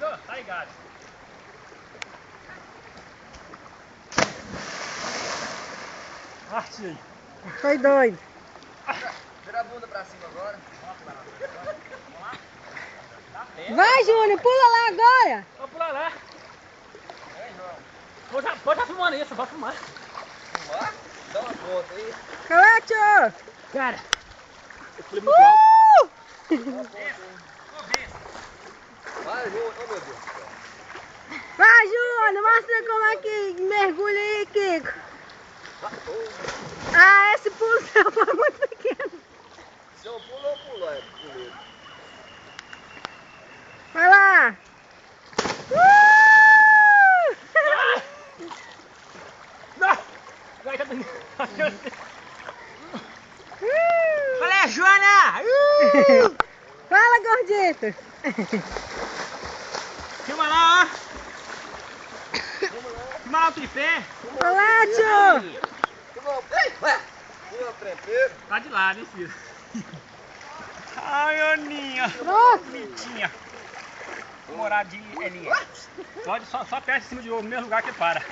ó, tá ligado. Achei. Foi doido. Vira a bunda pra cima agora. Vamos lá. Tá perto. Vai, Júnior, pula lá agora. Vamos pular lá. Vem, João. Pode filmando isso, vai filmar. Filmar? Dá uma ponta aí. Cacho! Cara, eu pulei muito alto. Dá uma ponta aí. Vai, João. Oh, meu Deus. Vai, Júnior, mostra como é que mergulha aí, Kiko. Ah, esse pulo seu foi muito pequeno. Se eu pulo, eu pulo. É, pulei. Vai lá. Vai, tá dando. Valeu, Joana! Fala, gordito! Filma lá, ó. Filma lá o tripé. Olá, tio! Pula trepeiro. Tá de lado, hein, filho. Ai, Aninha. Pronto! Bonitinha. Morar de Elinha. Pode, só aperta em cima de ouro, no mesmo lugar que para.